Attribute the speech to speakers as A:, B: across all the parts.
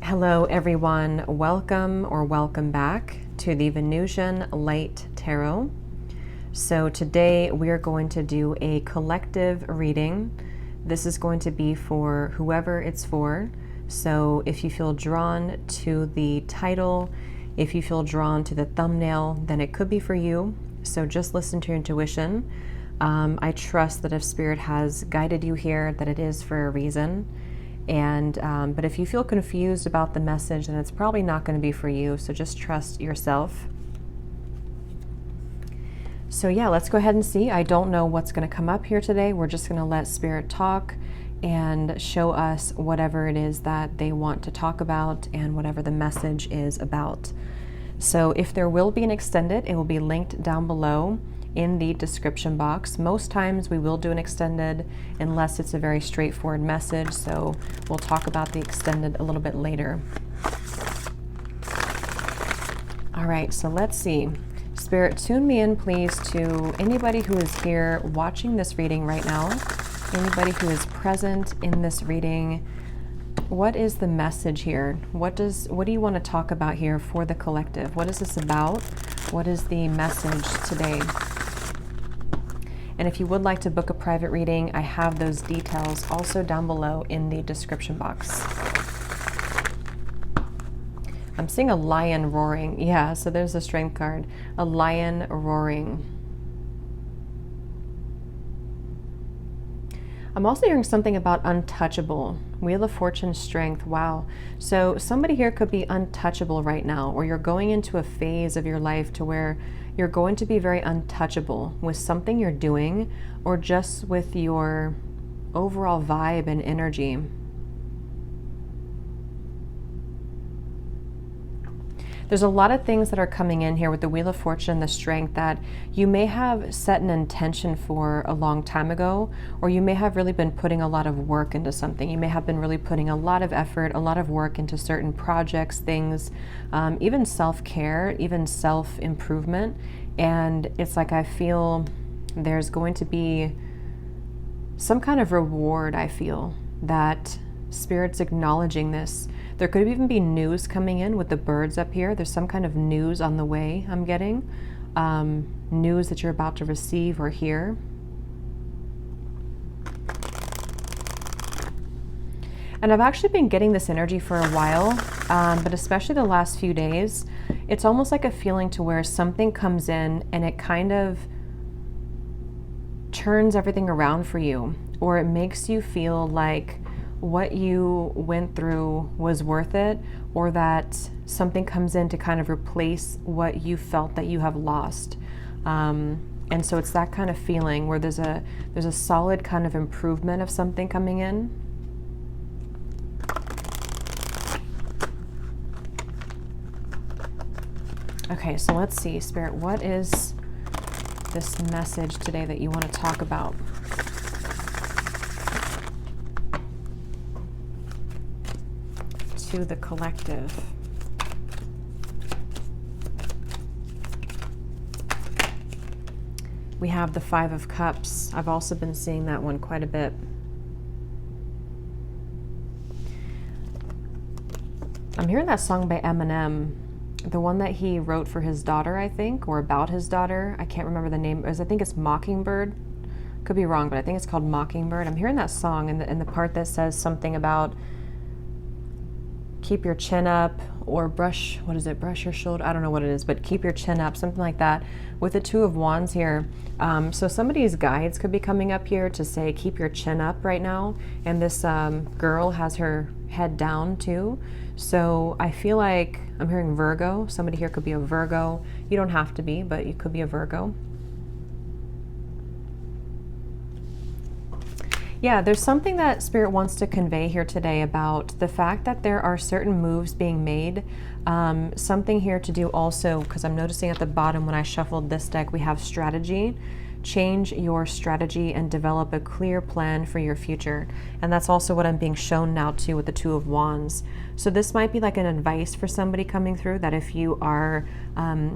A: Hello everyone, welcome back to the Venusian Light Tarot. So today we are going to do a collective reading. This is going to be for whoever it's for. So if you feel drawn to the title, if you feel drawn to the thumbnail, then it could be for you. So just listen to your intuition. I trust that if Spirit has guided you here, that it is for a reason. And but if you feel confused about the message, then it's probably not going to be for you. So just trust yourself. So yeah, let's go ahead and see. I don't know what's going to come up here today. We're just going to let Spirit talk and show us whatever it is that they want to talk about and whatever the message is about. So if there will be an extended, it will be linked down below in the description box. Most times we will do an extended unless it's a very straightforward message, so we'll talk about the extended a little bit later. All right, so let's see. Spirit, tune me in please to anybody who is here watching this reading right now, anybody who is present in this reading. What is the message here? What do you want to talk about here for the collective? What is this about? What is the message today? And if you would like to book a private reading, I have those details also down below in the description box. I'm seeing a lion roaring. Yeah, so there's a strength card. A lion roaring. I'm also hearing something about untouchable. Wheel of Fortune, strength. Wow. So somebody here could be untouchable right now, or you're going into a phase of your life to where you're going to be very untouchable with something you're doing or just with your overall vibe and energy. There's a lot of things that are coming in here with the Wheel of Fortune, the strength, that you may have set an intention for a long time ago, or you may have really been putting a lot of work into something. You may have been really putting a lot of effort, a lot of work into certain projects, things, even self-care, even self-improvement. And it's like I feel there's going to be some kind of reward, I feel, that Spirit's acknowledging this. There could even be news coming in with the birds up here. There's some kind of news on the way I'm getting. News that you're about to receive or hear. And I've actually been getting this energy for a while, but especially the last few days, it's almost like a feeling to where something comes in and it kind of turns everything around for you, or it makes you feel like what you went through was worth it, or that something comes in to kind of replace what you felt that you have lost. And so it's that kind of feeling where there's a solid kind of improvement of something coming in. Okay, so let's see, Spirit, what is this message today that you want to talk about? To the collective. We have the Five of Cups. I've also been seeing that one quite a bit. I'm hearing that song by Eminem, the one that he wrote for his daughter, I think, or about his daughter. I can't remember the name. I think it's Mockingbird. Could be wrong, but I think it's called Mockingbird. I'm hearing that song and the part that says something about keep your chin up, or brush, what is it, brush your shoulder, I don't know what it is, but keep your chin up, something like that, with the Two of Wands here. So somebody's guides could be coming up here to say keep your chin up right now, and this girl has her head down too. So I feel like I'm hearing Virgo. Somebody here could be a Virgo. You don't have to be, but you could be a Virgo. Yeah, there's something that Spirit wants to convey here today about the fact that there are certain moves being made. Something here to do also, because I'm noticing at the bottom when I shuffled this deck, we have strategy. Change your strategy and develop a clear plan for your future. And that's also what I'm being shown now too with the Two of Wands. So this might be like an advice for somebody coming through, that if you are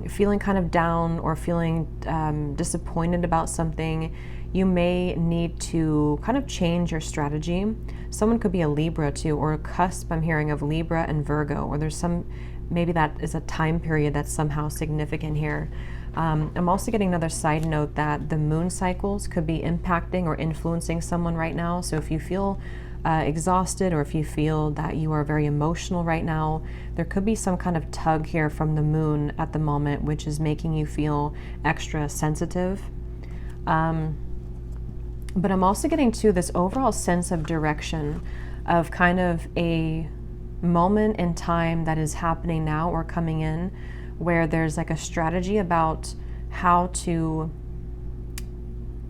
A: feeling kind of down or feeling disappointed about something, you may need to kind of change your strategy. Someone could be a Libra too, or a cusp, I'm hearing, of Libra and Virgo, or there's some, maybe that is a time period that's somehow significant here. I'm also getting another side note that the moon cycles could be impacting or influencing someone right now. So if you feel exhausted, or if you feel that you are very emotional right now, there could be some kind of tug here from the moon at the moment, which is making you feel extra sensitive. But I'm also getting to this overall sense of direction, of kind of a moment in time that is happening now or coming in, where there's like a strategy about how to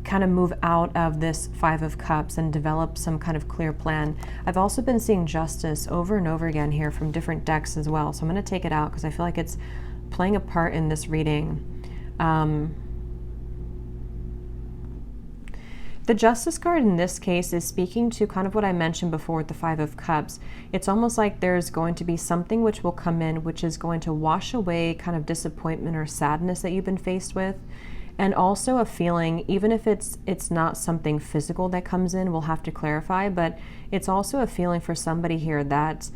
A: kind of move out of this Five of Cups and develop some kind of clear plan. I've also been seeing Justice over and over again here from different decks as well. So I'm going to take it out because I feel like it's playing a part in this reading. The Justice card in this case is speaking to kind of what I mentioned before with the Five of Cups. It's almost like there's going to be something which will come in, which is going to wash away kind of disappointment or sadness that you've been faced with. And also a feeling, even if it's not something physical that comes in, we'll have to clarify, but it's also a feeling for somebody here that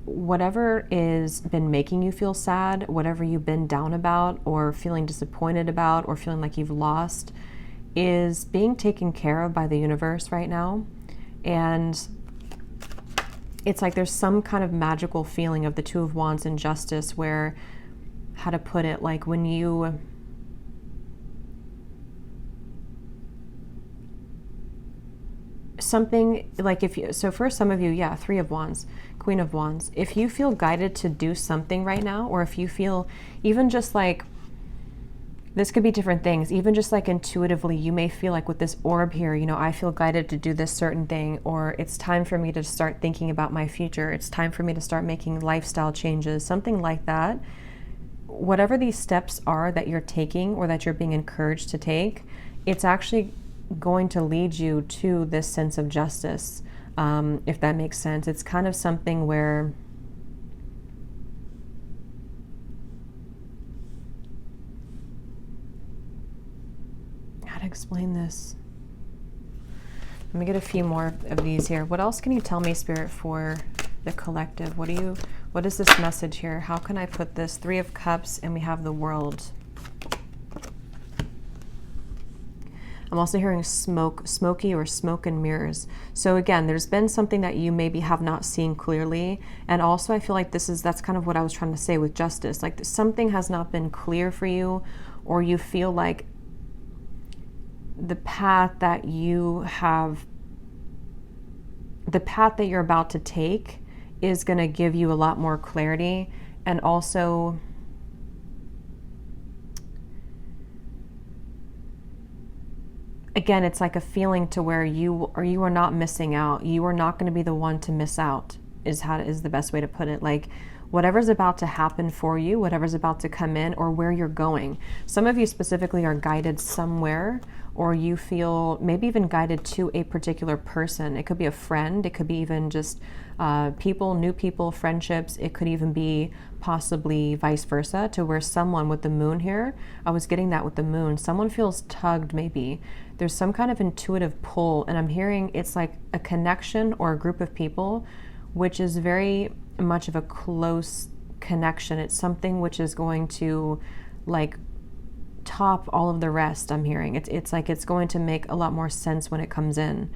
A: whatever is been making you feel sad, whatever you've been down about or feeling disappointed about or feeling like you've lost, is being taken care of by the universe right now. And it's like there's some kind of magical feeling of the Two of Wands and Justice where, how to put it, like when you something like, if you, so for some of you, yeah, Three of Wands, Queen of Wands, if you feel guided to do something right now, or if you feel even just like, this could be different things, even just like intuitively, you may feel like with this orb here, you know, I feel guided to do this certain thing, or it's time for me to start thinking about my future. It's time for me to start making lifestyle changes, something like that. Whatever these steps are that you're taking or that you're being encouraged to take, it's actually going to lead you to this sense of justice, if that makes sense. It's kind of something where explain this. Let me get a few more of these here. What else can you tell me, Spirit, for the collective? What is this message here? How can I put this? Three of Cups, and we have the World. I'm also hearing smoky or smoke and mirrors. So again, there's been something that you maybe have not seen clearly. And also I feel like that's kind of what I was trying to say with Justice. Like something has not been clear for you, or you feel like the path that you're about to take is going to give you a lot more clarity. And also again, it's like a feeling to where you are not missing out. You are not going to be the one to miss out, is the best way to put it. Like whatever's about to happen for you, whatever's about to come in, or where you're going. Some of you specifically are guided somewhere, or you feel maybe even guided to a particular person. It could be a friend. It could be even just people, new people, friendships. It could even be possibly vice versa, to where someone with the moon here, I was getting that with the moon, someone feels tugged maybe. There's some kind of intuitive pull, and I'm hearing it's like a connection or a group of people, which is very much of a close connection. It's something which is going to like top all of the rest. I'm hearing it's like it's going to make a lot more sense when it comes in.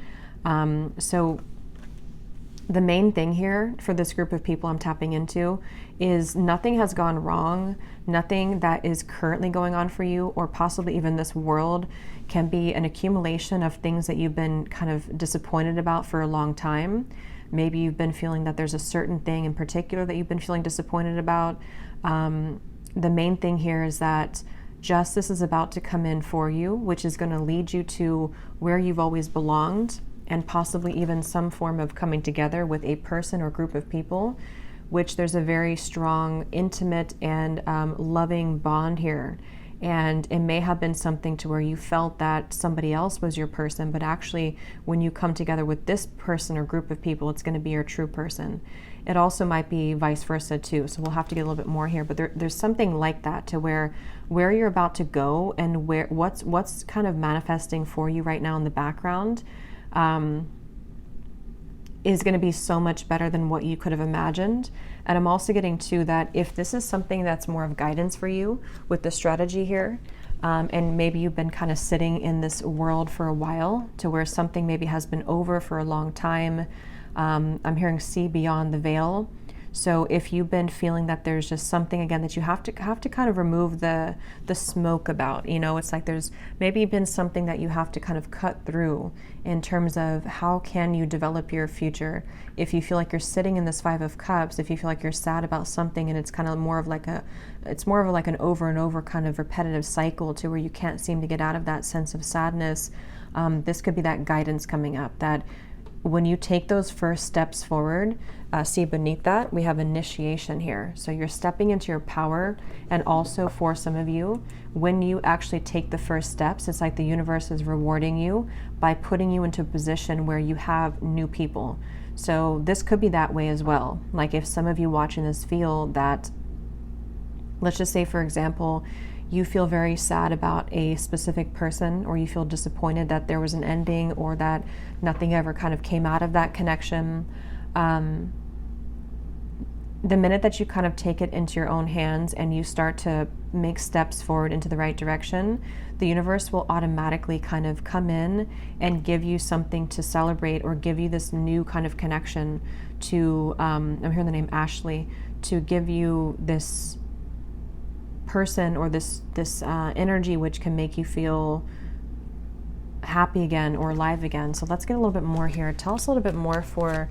A: So the main thing here for this group of people I'm tapping into is nothing has gone wrong. Nothing that is currently going on for you, or possibly even this world, can be an accumulation of things that you've been kind of disappointed about for a long time. Maybe you've been feeling that there's a certain thing in particular that you've been feeling disappointed about. The main thing here is that justice is about to come in for you, which is going to lead you to where you've always belonged, and possibly even some form of coming together with a person or group of people, which there's a very strong, intimate, and loving bond here. And it may have been something to where you felt that somebody else was your person, but actually when you come together with this person or group of people, it's going to be your true person. It also might be vice versa too. So we'll have to get a little bit more here, but there's something like that to where you're about to go and what's kind of manifesting for you right now in the background is going to be so much better than what you could have imagined. And I'm also getting to that if this is something that's more of guidance for you with the strategy here, and maybe you've been kind of sitting in this world for a while to where something maybe has been over for a long time. I'm hearing see beyond the veil. So if you've been feeling that there's just something again that you have to kind of remove the smoke about, you know, it's like there's maybe been something that you have to kind of cut through in terms of how can you develop your future. If you feel like you're sitting in this Five of Cups, if you feel like you're sad about something and it's kind of more of like an over and over kind of repetitive cycle to where you can't seem to get out of that sense of sadness, this could be that guidance coming up that when you take those first steps forward, see beneath that, we have initiation here. So you're stepping into your power. And also for some of you, when you actually take the first steps, it's like the universe is rewarding you by putting you into a position where you have new people. So this could be that way as well. Like if some of you watching this feel that, let's just say, for example, you feel very sad about a specific person, or you feel disappointed that there was an ending or that nothing ever kind of came out of that connection. The minute that you kind of take it into your own hands and you start to make steps forward into the right direction, the universe will automatically kind of come in and give you something to celebrate or give you this new kind of connection to, I'm hearing the name Ashley, to give you this person or this energy which can make you feel happy again or alive again. So let's get a little bit more here. Tell us a little bit more for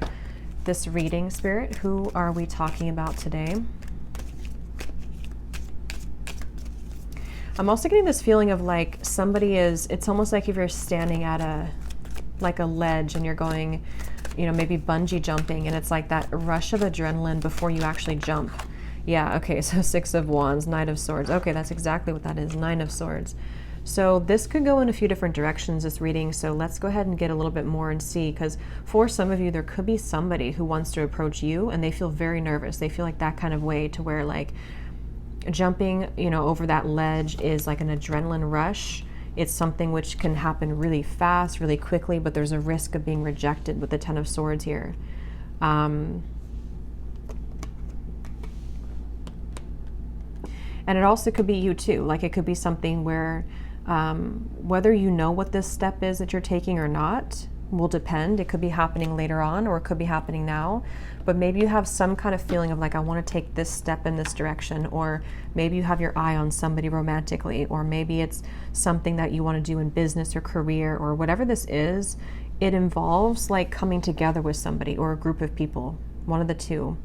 A: this reading, Spirit. Who are we talking about today? I'm also getting this feeling of like somebody is, it's almost like if you're standing at a ledge and you're going, you know, maybe bungee jumping, and it's like that rush of adrenaline before you actually jump. Yeah, okay, so Six of Wands, Knight of Swords. Okay, that's exactly what that is, Nine of Swords. So this could go in a few different directions, this reading, so let's go ahead and get a little bit more and see, because for some of you, there could be somebody who wants to approach you and they feel very nervous. They feel like that kind of way to where like jumping, you know, over that ledge is like an adrenaline rush. It's something which can happen really fast, really quickly, but there's a risk of being rejected with the Ten of Swords here. And it also could be you too. Like it could be something where whether you know what this step is that you're taking or not will depend. It could be happening later on or it could be happening now. But maybe you have some kind of feeling of like, I want to take this step in this direction. Or maybe you have your eye on somebody romantically. Or maybe it's something that you want to do in business or career or whatever this is. It involves like coming together with somebody or a group of people, one of the two.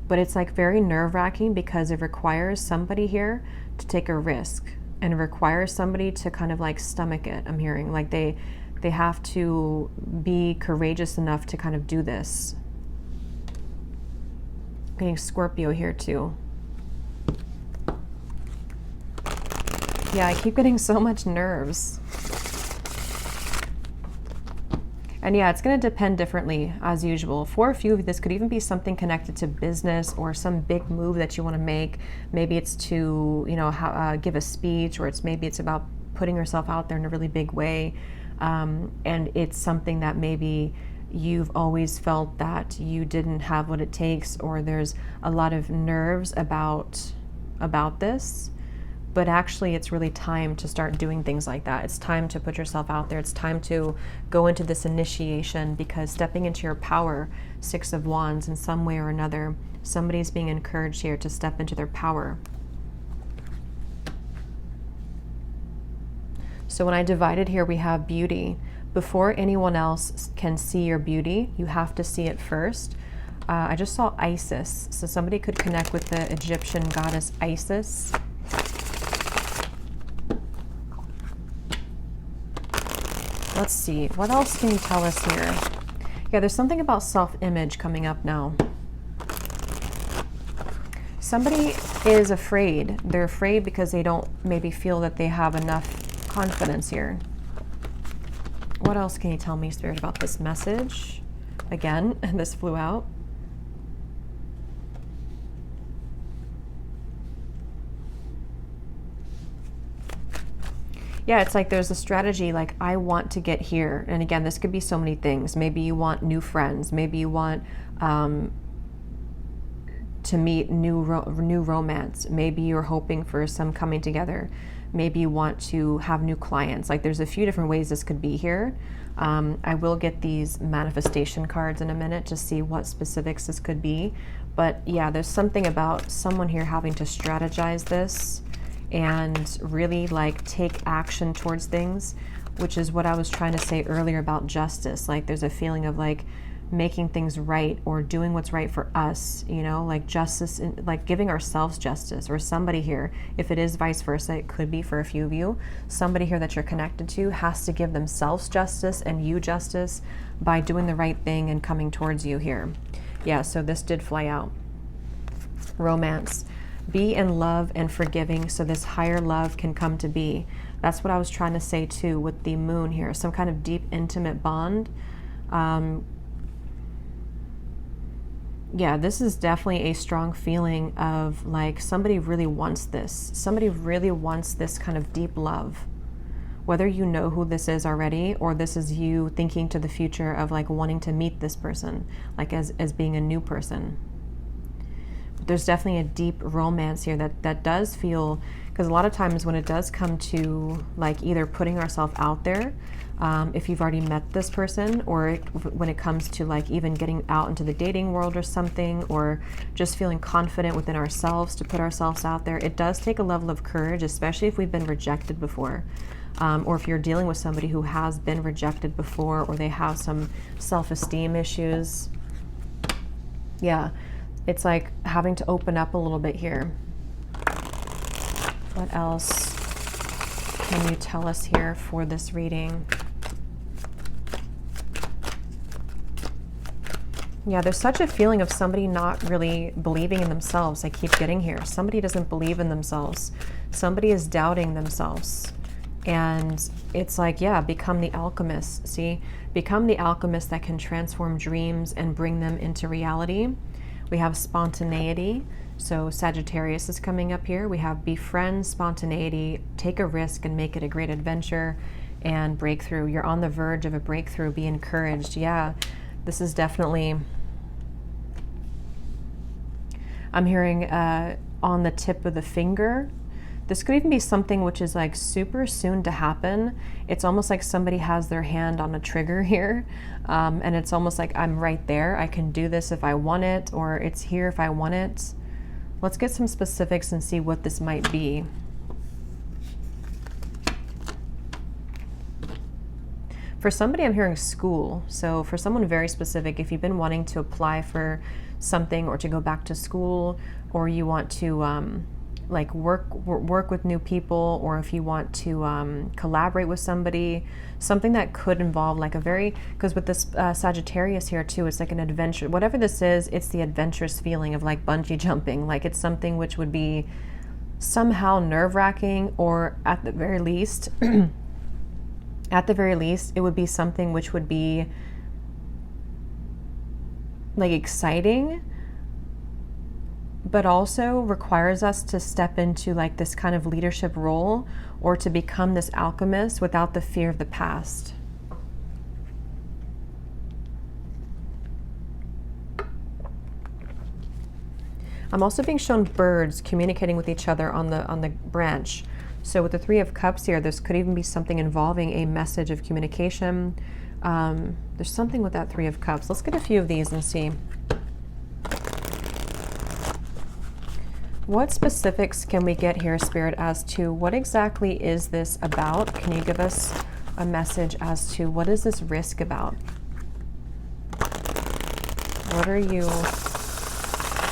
A: But it's like very nerve-wracking because it requires somebody here to take a risk, and it requires somebody to kind of like stomach it. I'm hearing like they have to be courageous enough to kind of do this. I'm getting Scorpio here too. Yeah, I keep getting so much nerves. And yeah, it's going to depend differently as usual. For a few of you, this could even be something connected to business or some big move that you want to make. Maybe it's to, you know, give a speech, or maybe it's about putting yourself out there in a really big way. And it's something that maybe you've always felt that you didn't have what it takes, or there's a lot of nerves about this. But actually, it's really time to start doing things like that. It's time to put yourself out there. It's time to go into this initiation, because stepping into your power, Six of Wands, in some way or another, somebody's being encouraged here to step into their power. So when I divided here, we have beauty. Before anyone else can see your beauty, you have to see it first. I just saw Isis. So somebody could connect with the Egyptian goddess Isis. Let's see, what else can you tell us here? Yeah, there's something about self-image coming up now. somebody is afraid. They're afraid because they don't maybe feel that they have enough confidence here. What else can you tell me, Spirit, about this message? Again, this flew out. Yeah, it's like there's a strategy, like I want to get here. And again, this could be so many things. Maybe you want new friends. Maybe you want to meet new romance. Maybe you're hoping for some coming together. Maybe you want to have new clients. Like there's a few different ways this could be here. I will get these manifestation cards in a minute to see what specifics this could be. But yeah, there's something about someone here having to strategize this and really like take action towards things, which is what I was trying to say earlier about justice. Like there's a feeling of like making things right or doing what's right for us, you know, like justice, like giving ourselves justice, or somebody here, if it is vice versa, it could be for a few of you, somebody here that you're connected to has to give themselves justice and you justice by doing the right thing and coming towards you here. Yeah, so this did fly out. Romance. Be in love and forgiving so this higher love can come to be. That's what I was trying to say too with the moon here. Some kind of deep, intimate bond. Yeah, this is definitely a strong feeling of like somebody really wants this. Somebody really wants this kind of deep love. Whether you know who this is already, or this is you thinking to the future of like wanting to meet this person, like as being a new person. There's definitely a deep romance here that does feel, because a lot of times when it does come to like either putting ourselves out there, if you've already met this person, or when it comes to like even getting out into the dating world or something, or just feeling confident within ourselves to put ourselves out there, it does take a level of courage, especially if we've been rejected before. Or if you're dealing with somebody who has been rejected before, or they have some self-esteem issues. Yeah. It's like having to open up a little bit here. What else can you tell us here for this reading? Yeah, there's such a feeling of somebody not really believing in themselves. I keep getting here. Somebody doesn't believe in themselves. Somebody is doubting themselves. And it's like, yeah, become the alchemist. See, become the alchemist that can transform dreams and bring them into reality. We have spontaneity, so Sagittarius is coming up here. We have befriend, spontaneity, take a risk and make it a great adventure, and breakthrough. You're on the verge of a breakthrough, be encouraged. Yeah, this is definitely, I'm hearing on the tip of the finger. This could even be something which is like super soon to happen. It's almost like somebody has their hand on a trigger here. And it's almost like I'm right there. I can do this if I want it, or it's here if I want it. Let's get some specifics and see what this might be. For somebody, I'm hearing school. So for someone very specific, if you've been wanting to apply for something or to go back to school, or you want to like work with new people, or if you want to collaborate with somebody, something that could involve like a very, because with this Sagittarius here too, it's like an adventure. Whatever this is, it's the adventurous feeling of like bungee jumping. Like it's something which would be somehow nerve-wracking, or at the very least, it would be something which would be like exciting, but also requires us to step into like this kind of leadership role, or to become this alchemist without the fear of the past. I'm also being shown birds communicating with each other on the branch. So with the Three of Cups here, this could even be something involving a message of communication. There's something with that Three of Cups. Let's get a few of these and see. What specifics can we get here, Spirit, as to what exactly is this about? Can you give us a message as to what is this risk about? What are you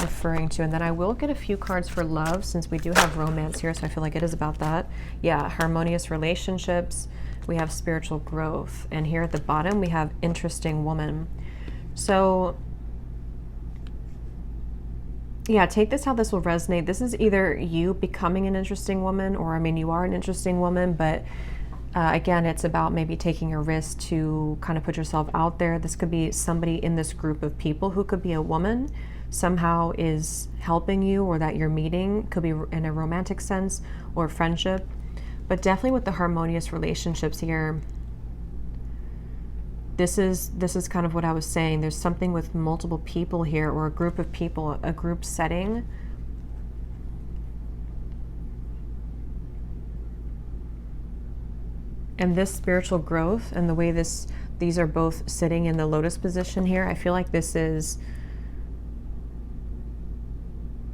A: referring to? And then I will get a few cards for love, since we do have romance here, so I feel like it is about that. Yeah, harmonious relationships. We have spiritual growth. And here at the bottom, we have interesting woman. So Yeah, take this how this will resonate. This is either you becoming an interesting woman, or I mean, you are an interesting woman, but again, it's about maybe taking a risk to kind of put yourself out there. This could be somebody in this group of people who could be a woman, somehow is helping you, or that you're meeting, could be in a romantic sense or friendship, but definitely with the harmonious relationships here. This is kind of what I was saying. There's something with multiple people here, or a group of people, a group setting. And this spiritual growth and the way these are both sitting in the lotus position here, I feel like this is,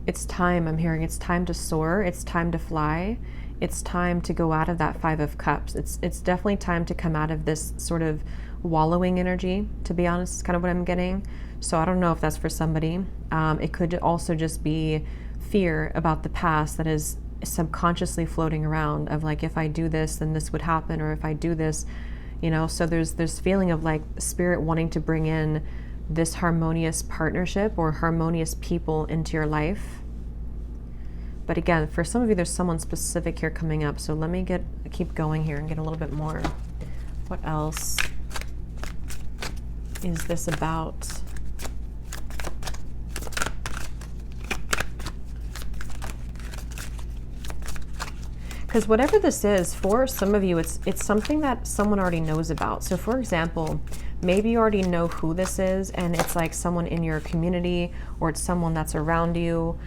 A: it's time. I'm hearing it's time to soar. It's time to fly. It's time to go out of that Five of Cups. It's definitely time to come out of this sort of wallowing energy, to be honest, is kind of what I'm getting. So I don't know if that's for somebody. It could also just be fear about the past that is subconsciously floating around, of like, if I do this, then this would happen, or if I do this, you know. So there's feeling of like spirit wanting to bring in this harmonious partnership or harmonious people into your life. But again, for some of you, there's someone specific here coming up. So let me keep going here and get a little bit more. What else is this about? Because whatever this is, for some of you, it's something that someone already knows about. So for example, maybe you already know who this is, and it's like someone in your community, or it's someone that's around you.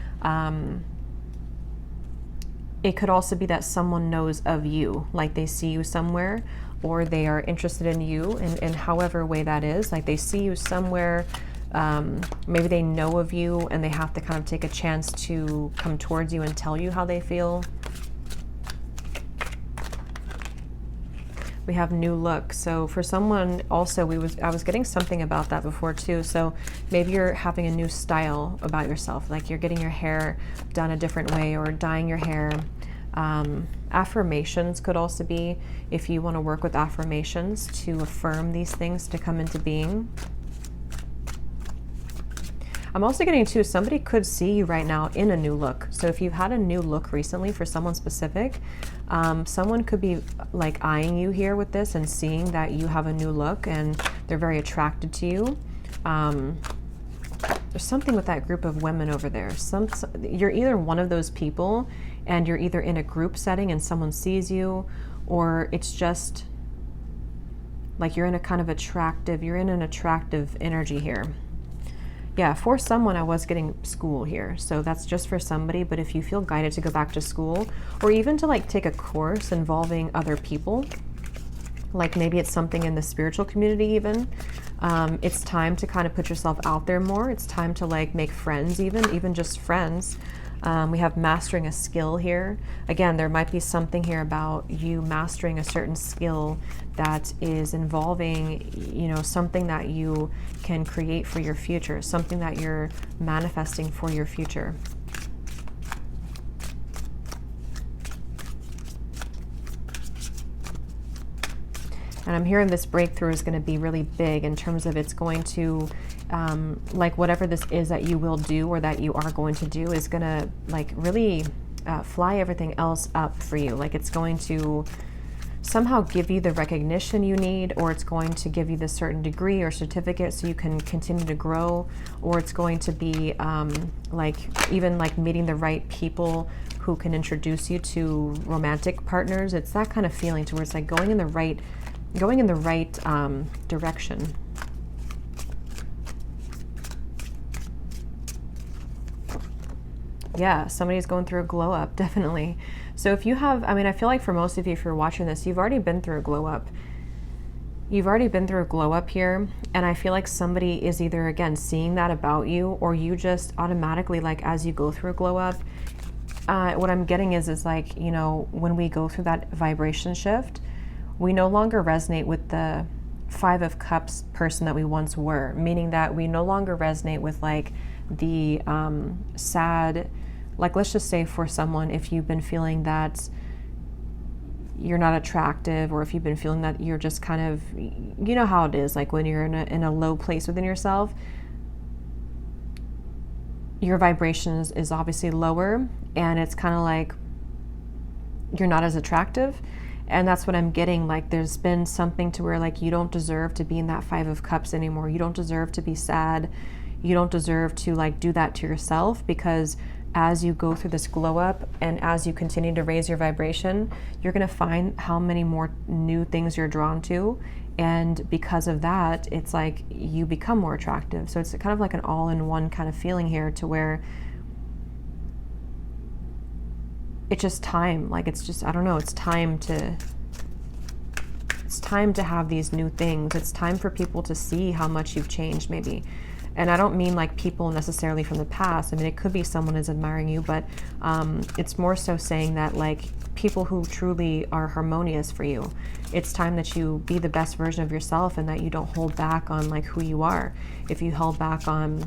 A: It could also be that someone knows of you, like they see you somewhere, or they are interested in you in however way that is. Like they see you somewhere, maybe they know of you, and they have to kind of take a chance to come towards you and tell you how they feel. We have new look. So for someone also, I was getting something about that before too. So maybe you're having a new style about yourself, like you're getting your hair done a different way, or dyeing your hair. Affirmations could also be, if you want to work with affirmations to affirm these things to come into being. I'm also getting too, somebody could see you right now in a new look. So if you've had a new look recently for someone specific, someone could be like eyeing you here with this and seeing that you have a new look and they're very attracted to you. There's something with that group of women over there. You're either one of those people, and you're either in a group setting and someone sees you, or it's just like you're in an attractive energy here. Yeah, for someone, I was getting school here. So that's just for somebody. But if you feel guided to go back to school, or even to like take a course involving other people, like maybe it's something in the spiritual community even, it's time to kind of put yourself out there more. It's time to like make friends, even just friends. We have mastering a skill here. Again, there might be something here about you mastering a certain skill that is involving, you know, something that you can create for your future, something that you're manifesting for your future. And I'm hearing this breakthrough is going to be really big in terms of it's going to, like whatever this is that you will do or that you are going to do is going to like really fly everything else up for you. Like it's going to somehow give you the recognition you need, or it's going to give you this certain degree or certificate so you can continue to grow, or it's going to be like even like meeting the right people who can introduce you to romantic partners. It's that kind of feeling to where it's like going in the right direction. Yeah, somebody's going through a glow up, definitely. So if you have, I mean, I feel like for most of you, if you're watching this, you've already been through a glow up. You've already been through a glow up here. And I feel like somebody is either, again, seeing that about you, or you just automatically, like as you go through a glow up, what I'm getting is like, you know, when we go through that vibration shift, we no longer resonate with the Five of Cups person that we once were, meaning that we no longer resonate with like the sad, like let's just say for someone, if you've been feeling that you're not attractive, or if you've been feeling that you're just kind of, you know how it is, like when you're in a low place within yourself, your vibration is obviously lower, and it's kind of like you're not as attractive. And that's what I'm getting. Like, there's been something to where, like, you don't deserve to be in that 5 of Cups anymore. You don't deserve to be sad. You don't deserve to, like, do that to yourself, because as you go through this glow up and as you continue to raise your vibration, you're going to find how many more new things you're drawn to. And because of that, it's like you become more attractive. So it's kind of like an all-in-one kind of feeling here, to where it's just time. Like, it's just, I don't know, it's time to have these new things. It's time for people to see how much you've changed, maybe. And I don't mean like people necessarily from the past. I mean, it could be someone is admiring you, but it's more so saying that, like, people who truly are harmonious for you, it's time that you be the best version of yourself, and that you don't hold back on, like, who you are. If you held back on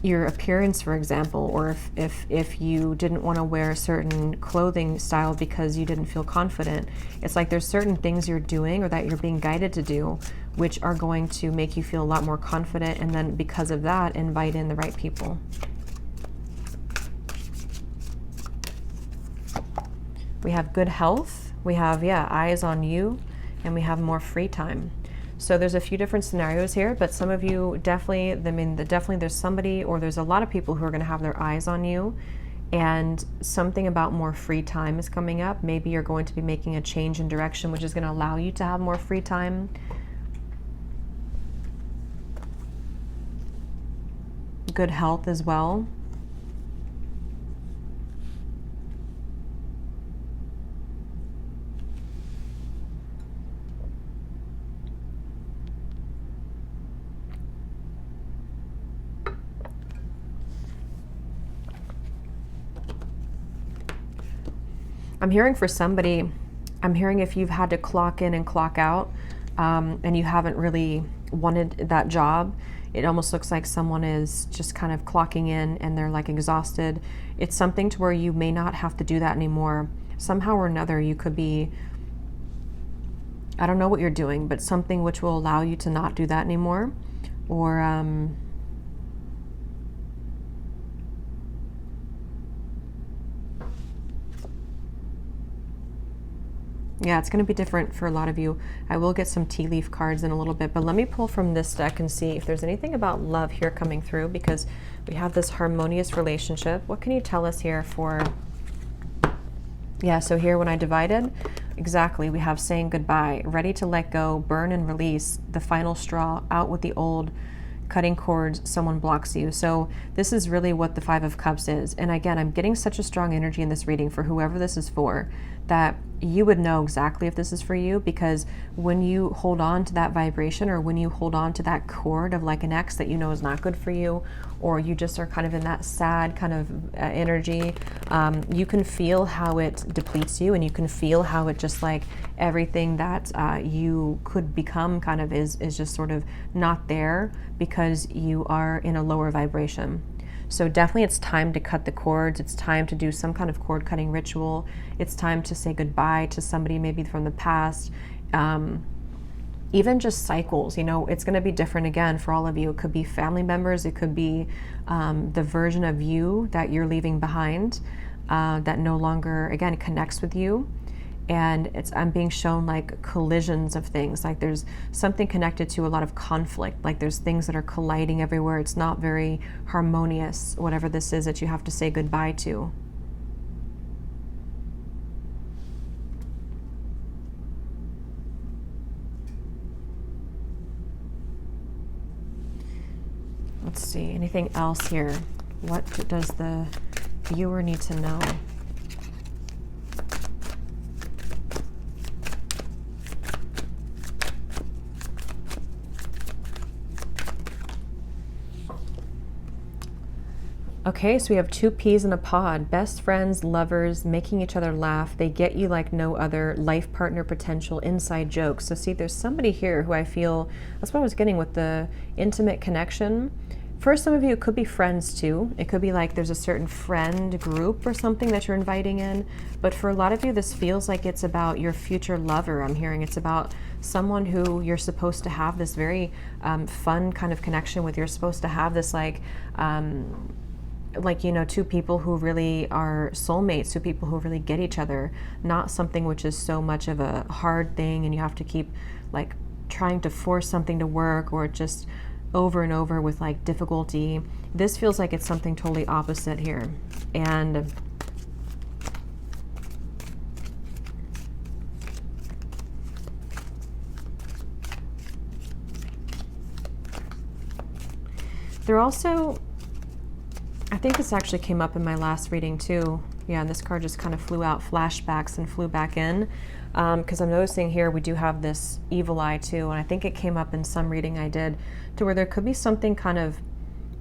A: your appearance, for example, or if you didn't want to wear a certain clothing style because you didn't feel confident, it's like there's certain things you're doing or that you're being guided to do which are going to make you feel a lot more confident, and then because of that, invite in the right people. We have good health, we have, yeah, eyes on you, and we have more free time. So there's a few different scenarios here, but some of you definitely, I mean, definitely there's somebody, or there's a lot of people who are going to have their eyes on you, and something about more free time is coming up. Maybe you're going to be making a change in direction, which is going to allow you to have more free time. Good health as well. I'm hearing for somebody, I'm hearing if you've had to clock in and clock out, and you haven't really wanted that job, it almost looks like someone is just kind of clocking in and they're like exhausted. It's something to where you may not have to do that anymore. Somehow or another, you could be, I don't know what you're doing, but something which will allow you to not do that anymore. Or, yeah, it's going to be different for a lot of you. I will get some tea leaf cards in a little bit, but let me pull from this deck and see if there's anything about love here coming through, because we have this harmonious relationship. What can you tell us here for, yeah, so here when I divided, exactly, we have saying goodbye, ready to let go, burn and release, the final straw, out with the old, cutting cords, someone blocks you. So this is really what the 5 of Cups is. And again, I'm getting such a strong energy in this reading for whoever this is for, that you would know exactly if this is for you, because when you hold on to that vibration, or when you hold on to that cord of like an ex that you know is not good for you, or you just are kind of in that sad kind of energy, you can feel how it depletes you, and you can feel how it just like everything that you could become kind of is just sort of not there because you are in a lower vibration. So definitely it's time to cut the cords. It's time to do some kind of cord cutting ritual. It's time to say goodbye to somebody maybe from the past. Even just cycles, you know, it's going to be different again for all of you. It could be family members. It could be the version of you that you're leaving behind that no longer, again, connects with you. And I'm being shown like collisions of things, like there's something connected to a lot of conflict, like there's things that are colliding everywhere. It's not very harmonious, whatever this is that you have to say goodbye to. Let's see, anything else here? What does the viewer need to know? Okay, so we have 2 peas in a pod. Best friends, lovers, making each other laugh. They get you like no other. Life partner potential, inside jokes. So see, there's somebody here who I feel, that's what I was getting with the intimate connection. For some of you, it could be friends too. It could be like there's a certain friend group or something that you're inviting in. But for a lot of you, this feels like it's about your future lover. I'm hearing it's about someone who you're supposed to have this very fun kind of connection with. You're supposed to have this like, you know, two people who really are soulmates, two people who really get each other, not something which is so much of a hard thing and you have to keep like trying to force something to work, or just over and over with like difficulty. This feels like it's something totally opposite here. And they're also, I think this actually came up in my last reading too. Yeah, and this card just kind of flew out, flashbacks, and flew back in. Because I'm noticing here we do have this evil eye too, and I think it came up in some reading I did, to where there could be something kind of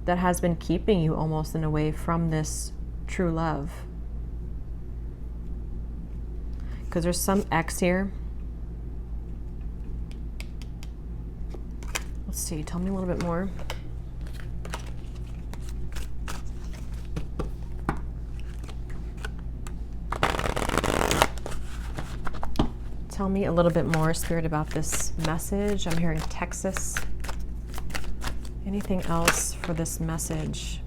A: that has been keeping you almost in a way from this true love. Because there's some X here. Let's see, tell me a little bit more. Tell me a little bit more, Spirit, about this message. I'm hearing Texas. Anything else for this message?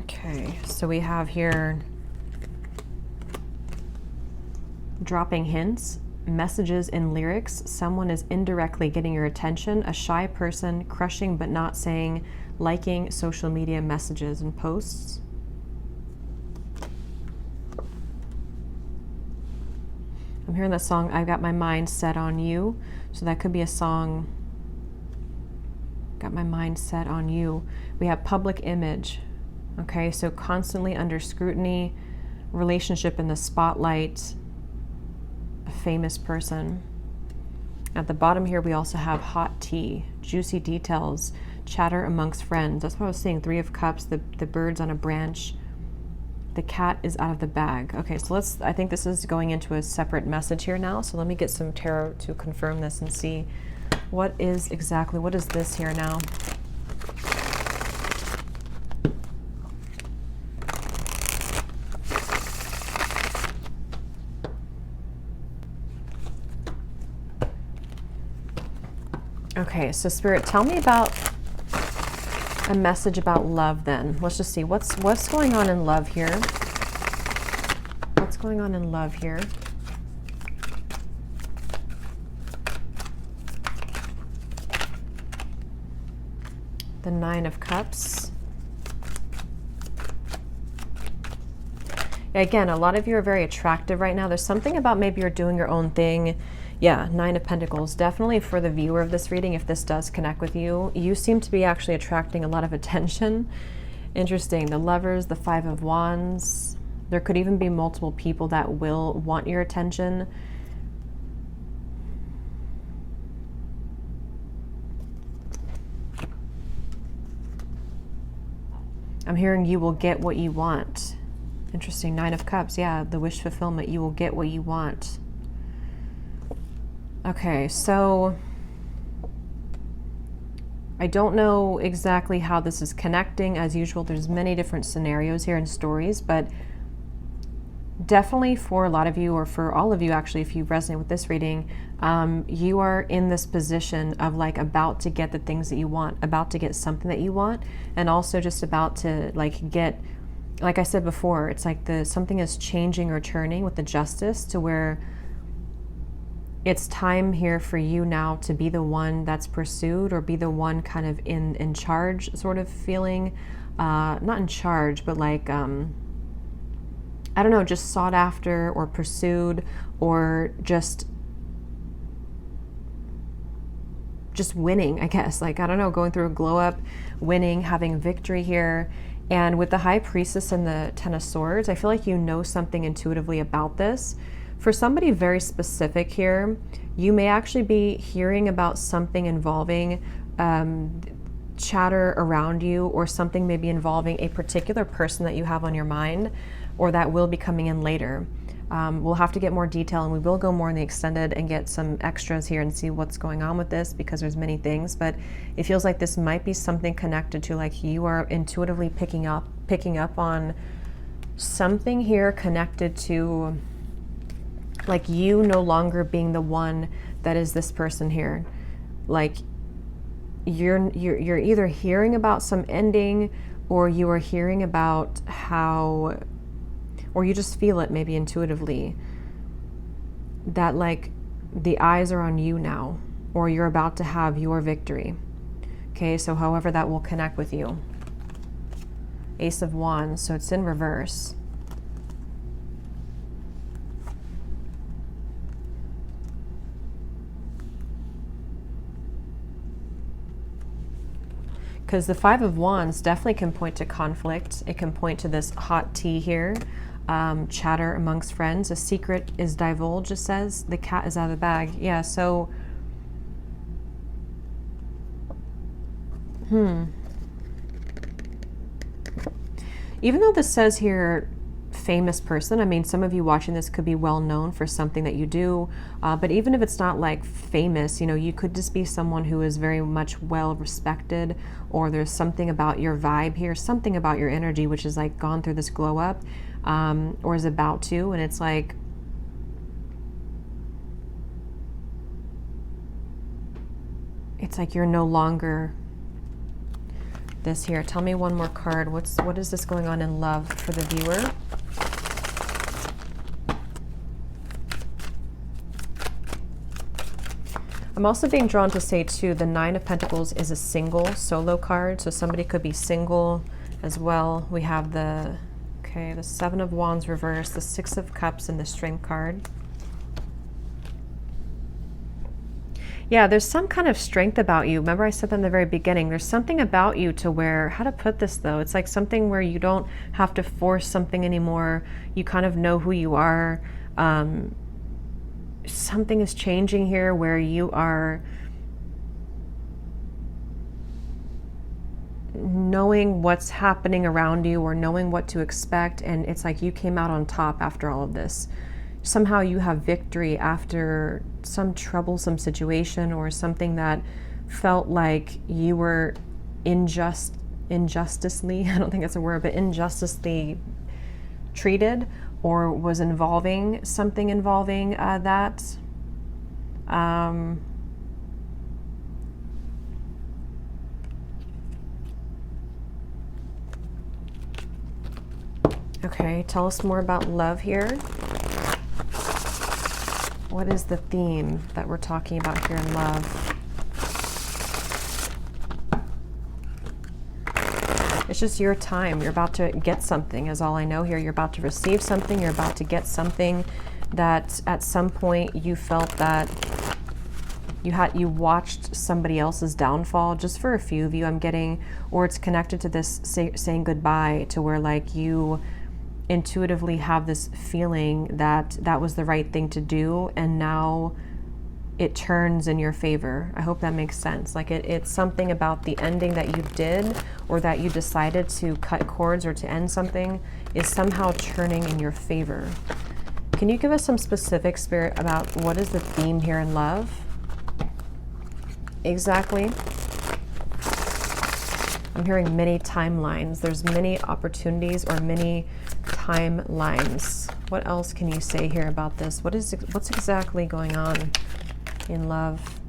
A: Okay, so we have here dropping hints, messages in lyrics. Someone is indirectly getting your attention. A shy person, crushing but not saying, liking social media messages and posts. I'm hearing that song, I've Got My Mind Set on You. So that could be a song, Got My Mind Set on You. We have public image. Okay, so constantly under scrutiny, relationship in the spotlight, a famous person. At the bottom here, we also have hot tea, juicy details, chatter amongst friends. That's what I was saying, 3 of Cups, the birds on a branch. The cat is out of the bag. Okay, so I think this is going into a separate message here now. So let me get some tarot to confirm this and see what is this here now? Okay, so Spirit, tell me about a message about love then. Let's just see what's going on in love here. What's going on in love here? The 9 of Cups. Again, a lot of you are very attractive right now. There's something about maybe you're doing your own thing. Yeah, 9 of Pentacles. Definitely for the viewer of this reading, if this does connect with you, you seem to be actually attracting a lot of attention. Interesting. The Lovers, the 5 of Wands. There could even be multiple people that will want your attention. I'm hearing you will get what you want. Interesting. 9 of Cups. Yeah, the wish fulfillment. You will get what you want. Okay, so I don't know exactly how this is connecting. As usual, there's many different scenarios here and stories, but definitely for a lot of you, or for all of you actually, if you resonate with this reading, you are in this position of like about to get the things that you want, about to get something that you want, and also just about to like get, like I said before, it's like something is changing or turning with the Justice, to where it's time here for you now to be the one that's pursued, or be the one kind of in charge sort of feeling. Not in charge, but like, I don't know, just sought after or pursued, or just winning, I guess. Like, I don't know, going through a glow up, winning, having victory here. And with the High Priestess and the 10 of Swords, I feel like you know something intuitively about this. For somebody very specific here, you may actually be hearing about something involving chatter around you, or something maybe involving a particular person that you have on your mind, or that will be coming in later. We'll have to get more detail, and we will go more in the extended and get some extras here and see what's going on with this, because there's many things. But it feels like this might be something connected to, like, you are intuitively picking up on something here connected to, like, you no longer being the one that is this person here. Like, you're either hearing about some ending, or you are hearing about how, or you just feel it maybe intuitively, that like the eyes are on you now, or you're about to have your victory. Okay, so however that will connect with you. Ace of Wands, so it's in reverse. Because the Five of Wands definitely can point to conflict. It can point to this hot tea here, chatter amongst friends. A secret is divulged, it says. The cat is out of the bag. Yeah, so... Even though this says here, famous person, I mean, some of you watching this could be well known for something that you do, but even if it's not like famous, you know, you could just be someone who is very much well respected, or there's something about your vibe here, something about your energy which is like gone through this glow up, or is about to, and it's like you're no longer this here. Tell me one more card. What is this going on in love for the viewer? I'm also being drawn to say too, the Nine of Pentacles is a single solo card, so somebody could be single as well. We have the Seven of Wands reversed, the Six of Cups, and the Strength card. Yeah, there's some kind of strength about you. Remember I said that in the very beginning. There's something about you to where, how to put this though, it's like something where you don't have to force something anymore. You kind of know who you are. Something is changing here where you are knowing what's happening around you, or knowing what to expect, and it's like you came out on top after all of this. Somehow you have victory after some troublesome situation, or something that felt like you were injusticely, I don't think that's a word, but injusticely treated, or was involving something involving that. Okay, tell us more about love here. What is the theme that we're talking about here in love? It's just your time. You're about to get something is all I know here. You're about to receive something. You're about to get something that at some point you felt that you watched somebody else's downfall. Just for a few of you, I'm getting, or it's connected to this saying goodbye, to where like you intuitively have this feeling that that was the right thing to do, and now it turns in your favor. I hope that makes sense. Like it's something about the ending that you did, or that you decided to cut cords or to end something, is somehow turning in your favor. Can you give us some specific, Spirit, about what is the theme here in love? Exactly. I'm hearing many timelines. There's many opportunities, or many timelines. What else can you say here about this? What's exactly going on in love?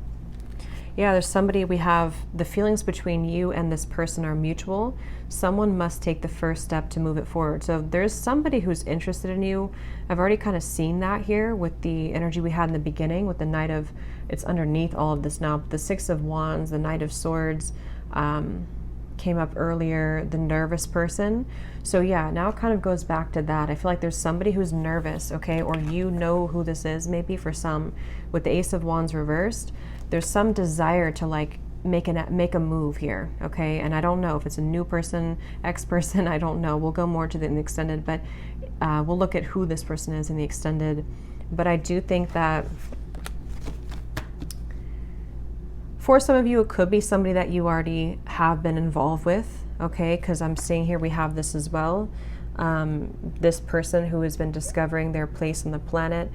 A: Yeah, there's somebody, we have the feelings between you and this person are mutual. Someone must take the first step to move it forward. So there's somebody who's interested in you. I've already kind of seen that here with the energy we had in the beginning with the Knight of, it's underneath all of this now, but the Six of Wands, the Knight of Swords, came up earlier, the nervous person. So yeah, now it kind of goes back to that. I feel like there's somebody who's nervous, okay, or you know who this is, maybe for some. With the Ace of Wands reversed, there's some desire to like make a move here, okay? And I don't know if it's a new person, ex-person, I don't know. We'll go more to the extended, but we'll look at who this person is in the extended. But I do think that for some of you, it could be somebody that you already have been involved with, okay? Because I'm seeing here we have this as well. this person who has been discovering their place on the planet.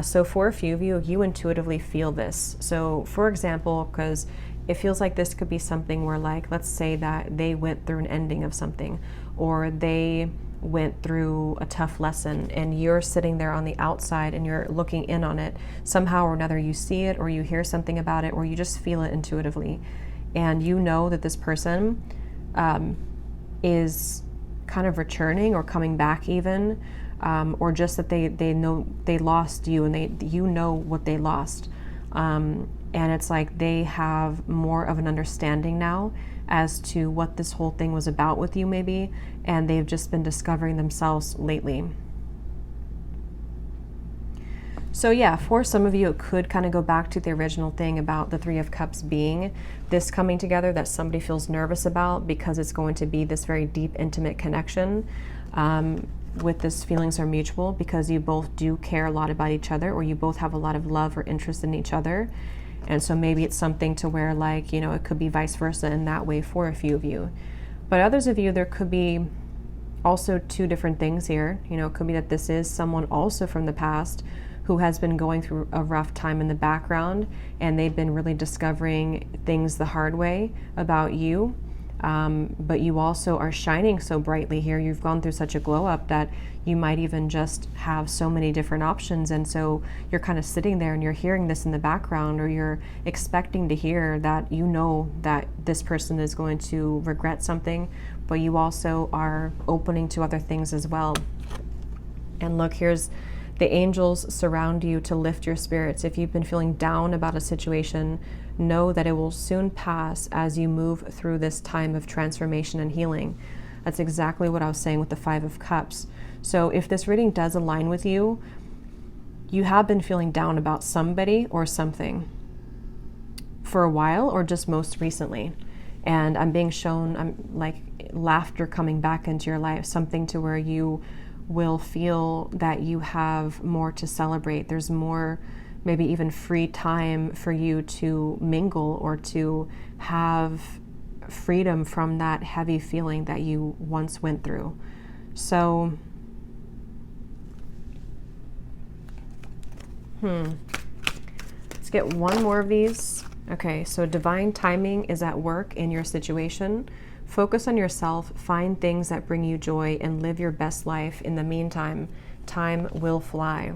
A: So for a few of you, you intuitively feel this. So for example, because it feels like this could be something where, like, let's say that they went through an ending of something, or they went through a tough lesson, and you're sitting there on the outside and you're looking in on it. Somehow or another, you see it, or you hear something about it, or you just feel it intuitively. And you know that this person is kind of returning or coming back even, or just that they know they lost you, and you know what they lost. And it's like they have more of an understanding now as to what this whole thing was about with you, maybe, and they've just been discovering themselves lately. So yeah, for some of you, it could kind of go back to the original thing about the Three of Cups being this coming together that somebody feels nervous about, because it's going to be this very deep, intimate connection. With this, feelings are mutual because you both do care a lot about each other, or you both have a lot of love or interest in each other. And so maybe it's something to where, like, you know, it could be vice versa in that way for a few of you. But others of you, there could be also two different things here. You know, it could be that this is someone also from the past who has been going through a rough time in the background, and they've been really discovering things the hard way about you. But you also are shining so brightly here. You've gone through such a glow up that you might even just have so many different options. And so you're kind of sitting there and you're hearing this in the background, or you're expecting to hear that, you know, that this person is going to regret something, but you also are opening to other things as well. And look, here's the angels surround you to lift your spirits. If you've been feeling down about a situation, know that it will soon pass as you move through this time of transformation and healing. That's exactly what I was saying with the Five of Cups. So if this reading does align with you, you have been feeling down about somebody or something for a while, or just most recently. And I'm being shown, I'm like, laughter coming back into your life, something to where you will feel that you have more to celebrate. There's more, maybe even free time for you to mingle, or to have freedom from that heavy feeling that you once went through. So, let's get one more of these. Okay, so divine timing is at work in your situation. Focus on yourself, find things that bring you joy, and live your best life. In the meantime, time will fly.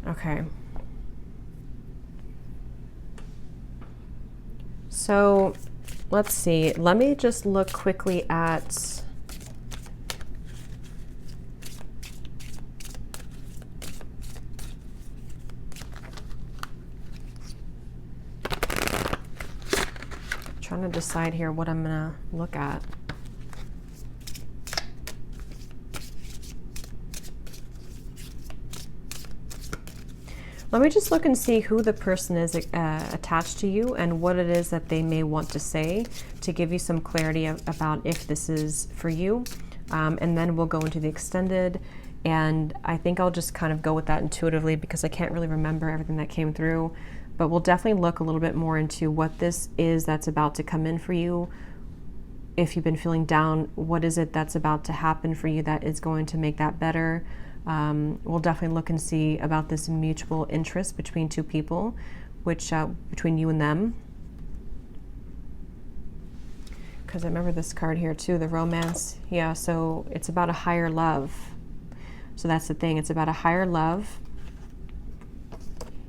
A: Okay. So let's see. Let me just look quickly at trying to decide here what I'm gonna look at. Let me just look and see who the person is attached to you, and what it is that they may want to say, to give you some clarity about if this is for you. And then we'll go into the extended, and I think I'll just kind of go with that intuitively, because I can't really remember everything that came through. But we'll definitely look a little bit more into what this is that's about to come in for you. If you've been feeling down, what is it that's about to happen for you that is going to make that better? We'll definitely look and see about this mutual interest between two people, which between you and them. Because I remember this card here too, the romance. Yeah, so it's about a higher love. So that's the thing. It's about a higher love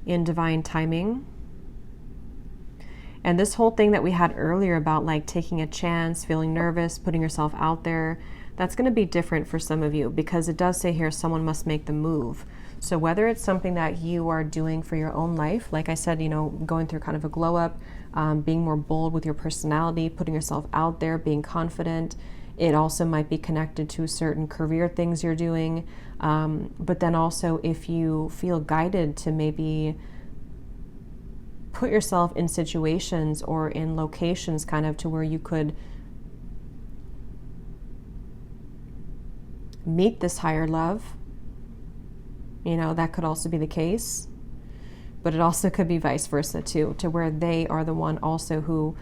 A: in divine timing. And this whole thing that we had earlier about, like, taking a chance, feeling nervous, putting yourself out there, that's going to be different for some of you, because it does say here someone must make the move. So whether it's something that you are doing for your own life, like I said, you know, going through kind of a glow up, being more bold with your personality, putting yourself out there, being confident. It also might be connected to certain career things you're doing. But then also, if you feel guided to maybe put yourself in situations or in locations kind of to where you could meet this higher love, You know, that could also be the case. But it also could be vice versa too, to where they are the one also who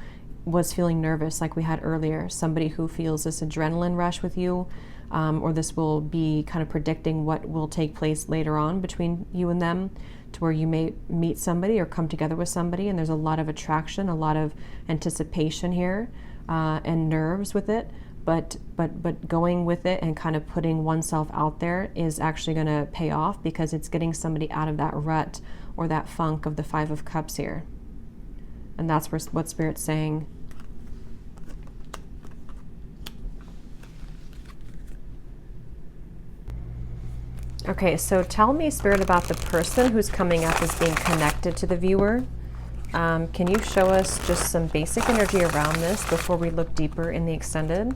A: was feeling nervous, like we had earlier. Somebody who feels this adrenaline rush with you, or this will be kind of predicting what will take place later on between you and them, to where you may meet somebody or come together with somebody, and there's a lot of attraction, a lot of anticipation here, and nerves with it. But going with it and kind of putting oneself out there is actually going to pay off, because it's getting somebody out of that rut or that funk of the Five of Cups here. And that's what Spirit's saying. Okay, so tell me, Spirit, about the person who's coming up as being connected to the viewer. Can you show us just some basic energy around this before we look deeper in the extended?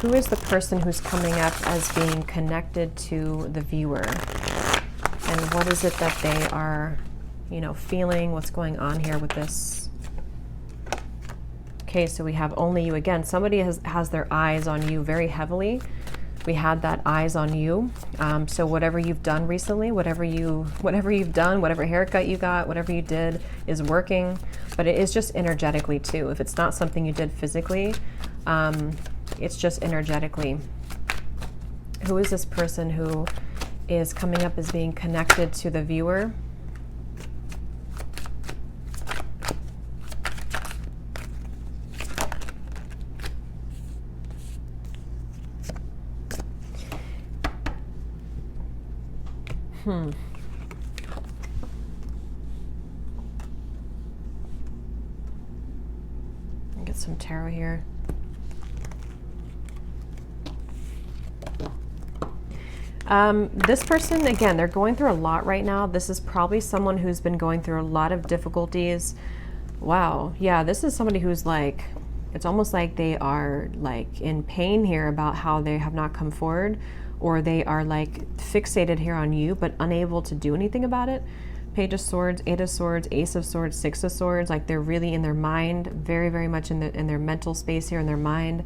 A: Who is the person who's coming up as being connected to the viewer? And what is it that they are, you know, feeling? What's going on here with this? Okay, so we have only you again. Somebody has their eyes on you very heavily. We had that eyes on you. So whatever you've done recently, whatever you've done, whatever haircut you got, whatever you did is working. But it is just energetically too. If it's not something you did physically, it's just energetically. Who is this person who is coming up as being connected to the viewer? Get some tarot here. This person, again, they're going through a lot right now. This is probably someone who's been going through a lot of difficulties. Wow. Yeah, this is somebody who's like, it's almost like they are like in pain here about how they have not come forward, or they are like fixated here on you, but unable to do anything about it. Page of Swords, Eight of Swords, Ace of Swords, Six of Swords, like they're really in their mind, very, very much in their mental space here, in their mind.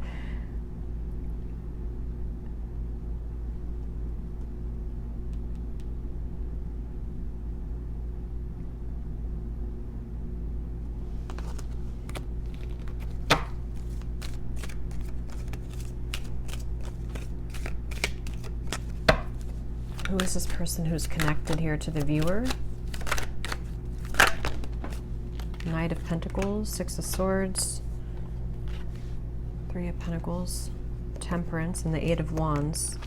A: Who is this person who's connected here to the viewer? Knight of Pentacles, Six of Swords, Three of Pentacles, Temperance, and the Eight of Wands.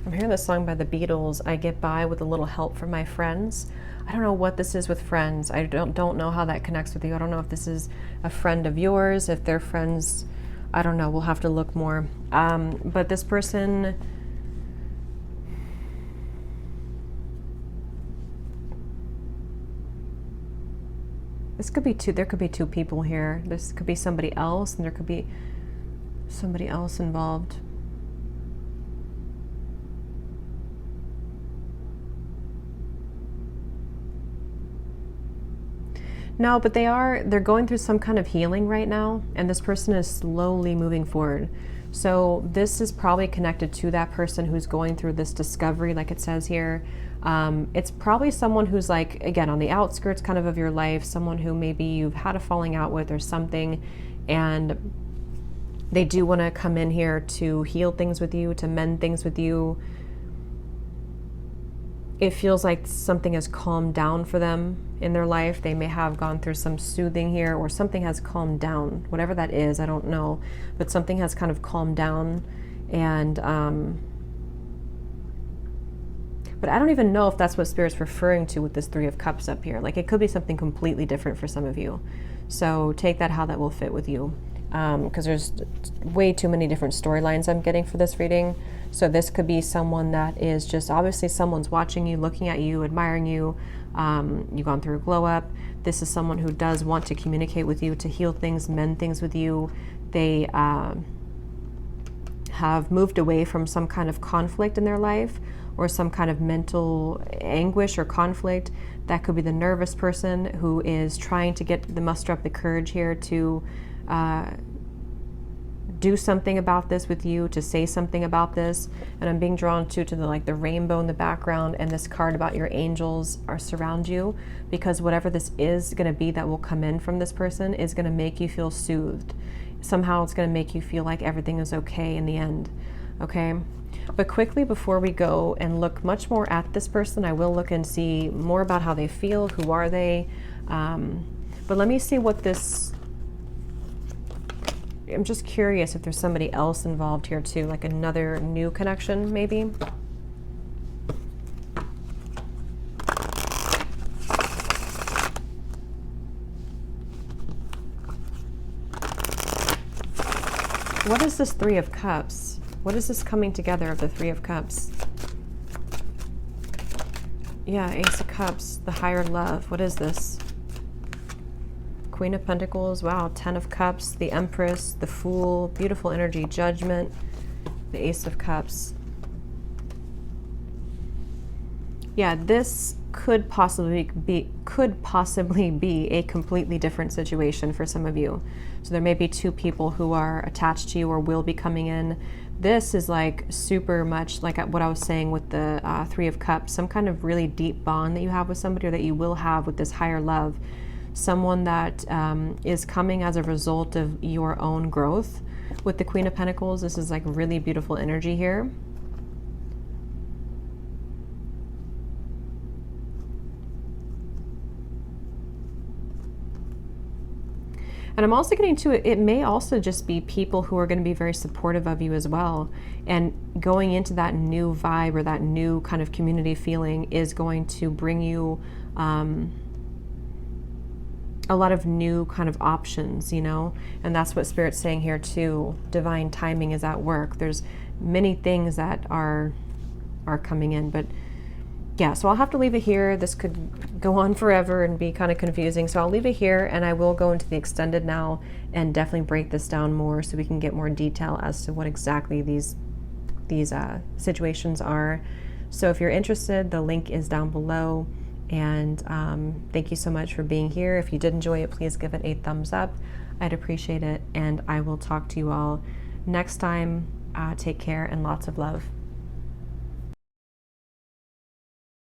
A: I'm hearing this song by the Beatles, I Get By With a Little Help from My Friends. I don't know what this is with friends. I don't know how that connects with you. I don't know if this is a friend of yours, if they're friends. I don't know. We'll have to look more. But this person, this could be two. There could be two people here. This could be somebody else, and there could be somebody else involved. No, but they're going through some kind of healing right now, and this person is slowly moving forward. So this is probably connected to that person who's going through this discovery, like it says here. It's probably someone who's like, again, on the outskirts kind of your life, someone who maybe you've had a falling out with or something, and they do want to come in here to heal things with you, to mend things with you. It feels like something has calmed down for them in their life. They may have gone through some soothing here, or something has calmed down, whatever that is, I don't know, but something has kind of calmed down. And but I don't even know if that's what Spirit's referring to with this Three of Cups up here. Like, it could be something completely different for some of you. So take that how that will fit with you, because there's way too many different storylines I'm getting for this reading. So this could be someone that is just, obviously someone's watching you, looking at you, admiring you. You've gone through a glow up. This is someone who does want to communicate with you, to heal things, mend things with you. They have moved away from some kind of conflict in their life, or some kind of mental anguish or conflict. That could be the nervous person who is trying to muster up the courage here to do something about this with you, to say something about this. And I'm being drawn to the like the rainbow in the background, and this card about your angels are surround you, because whatever this is going to be that will come in from this person is going to make you feel soothed. Somehow it's going to make you feel like everything is okay in the end. Okay. But quickly, before we go and look much more at this person, I will look and see more about how they feel, who are they. But let me see what this, I'm just curious if there's somebody else involved here too, like another new connection maybe. What is this Three of Cups? What is this coming together of the Three of Cups? Yeah, Ace of Cups, the higher love. What is this? Queen of Pentacles, wow, Ten of Cups, the Empress, the Fool, beautiful energy, Judgment, the Ace of Cups. Yeah, this could possibly be a completely different situation for some of you. So there may be two people who are attached to you or will be coming in. This is like super much like what I was saying with the Three of Cups, some kind of really deep bond that you have with somebody, or that you will have with this higher love. Someone that is coming as a result of your own growth. With the Queen of Pentacles, this is like really beautiful energy here. And I'm also getting to it may also just be people who are going to be very supportive of you as well. And going into that new vibe or that new kind of community feeling is going to bring you a lot of new kind of options, you know? And that's what Spirit's saying here too. Divine timing is at work. There's many things that are coming in, but yeah, so I'll have to leave it here. This could go on forever and be kind of confusing. So I'll leave it here, and I will go into the extended now and definitely break this down more so we can get more detail as to what exactly these situations are. So if you're interested, the link is down below. And thank you so much for being here. If you did enjoy it, please give it a thumbs up. I'd appreciate it. And I will talk to you all next time. Take care and lots of love.